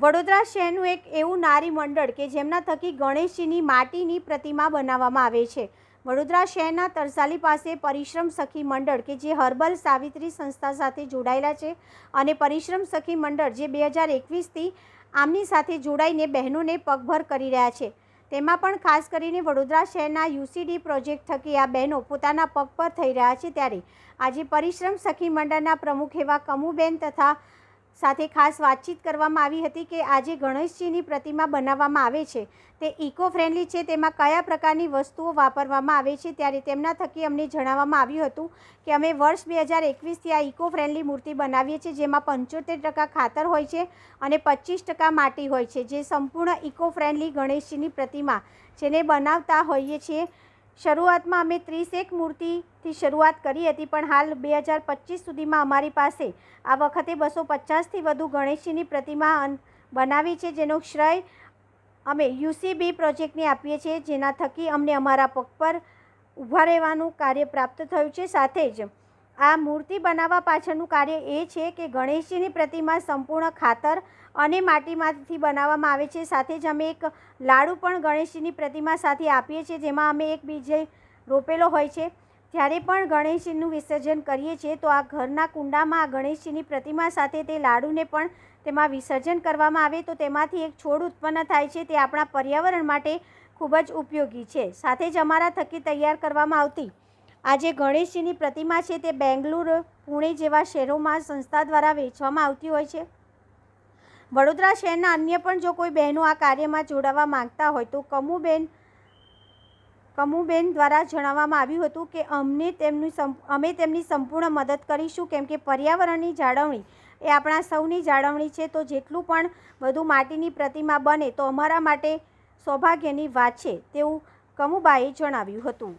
વડોદરા શહેરનું એક એવું નારી મંડળ કે જેમના થકી ગણેશજીની માટીની પ્રતિમા બનાવવામાં આવે છે. વડોદરા શહેરના તરસાલી પાસે પરિશ્રમ સખી મંડળ કે જે હર્બલ સાવિત્રી સંસ્થા સાથે જોડાયેલા છે અને પરિશ્રમ સખી મંડળ જે 2021થી આમની સાથે જોડાઈને બહેનોને પગભર કરી રહ્યા છે. તેમાં પણ ખાસ કરીને વડોદરા શહેરના યુસીડી પ્રોજેક્ટ થકી આ બહેનો પોતાના પગ પર થઈ રહ્યા છે. ત્યારે આજે પરિશ્રમ સખી મંડળના પ્રમુખ એવા કમુબેન તથા સાથે ખાસ વાતચીત કરવામાં આવી હતી કે આજે ગણેશજીની પ્રતિમા બનાવવામાં આવે છે તે ઇકો ફ્રેન્ડલી છે, તેમાં કયા પ્રકારની વસ્તુઓ વાપરવામાં આવે છે. ત્યારે તેમના થકી અમને જણાવવામાં આવ્યું હતું કે અમે વર્ષ 2021થી આ ઇકો ફ્રેન્ડલી મૂર્તિ બનાવીએ છીએ, જેમાં 75% ખાતર હોય છે અને 25% માટી હોય છે, જે સંપૂર્ણ ઇકો ફ્રેન્ડલી ગણેશજીની પ્રતિમા જેને બનાવતા હોઈએ છીએ. શરૂઆતમાં અમે 31 મૂર્તિથી શરૂઆત કરી હતી, પણ હાલ 2025 સુધીમાં અમારી પાસે આ વખતે 250થી વધુ ગણેશજીની પ્રતિમા બનાવી છે, જેનો શ્રેય અમે યુસીબી પ્રોજેક્ટને આપીએ છીએ, જેના થકી અમને અમારા પગ પર ઊભા રહેવાનું કાર્ય પ્રાપ્ત થયું છે. સાથે જ આ મૂર્તિ બનાવવા પાછળનું કાર્ય એ છે કે ગણેશજીની પ્રતિમા સંપૂર્ણ ખાતર અને માટીમાંથી બનાવવામાં આવે છે. સાથે જ અમે એક લાડુ પણ ગણેશજીની પ્રતિમા સાથે આપીએ છીએ, જેમાં અમે એક બીજે રોપેલો હોય છે. જ્યારે પણ ગણેશજીનું વિસર્જન કરીએ છીએ તો આ ઘરના કુંડામાં આ ગણેશજીની પ્રતિમા સાથે તે લાડુને પણ તેમાં વિસર્જન કરવામાં આવે તો તેમાંથી એક છોડ ઉત્પન્ન થાય છે. તે આપણા પર્યાવરણ માટે ખૂબ જ ઉપયોગી છે. સાથે જ અમારા થકી તૈયાર કરવામાં આવતી આ જે ગણેશજીની પ્રતિમા છે તે બેંગલુરુ, પુણે જેવા શહેરોમાં સંસ્થા દ્વારા વેચવામાં આવતી હોય છે. વડોદરા શહેરના અન્ય પણ જો કોઈ બહેનો આ કાર્યમાં જોડાવા માંગતા હોય તો કમુબેન દ્વારા જણાવવામાં આવ્યું હતું કે અમે તેમની સંપૂર્ણ મદદ કરીશું, કેમ કે પર્યાવરણની જાળવણી એ આપણા સૌની જાળવણી છે. તો જેટલું પણ વધુ માટીની પ્રતિમા બને તો અમારા માટે સૌભાગ્યની વાત છે તેવું કમુબાઈએ જણાવ્યું હતું.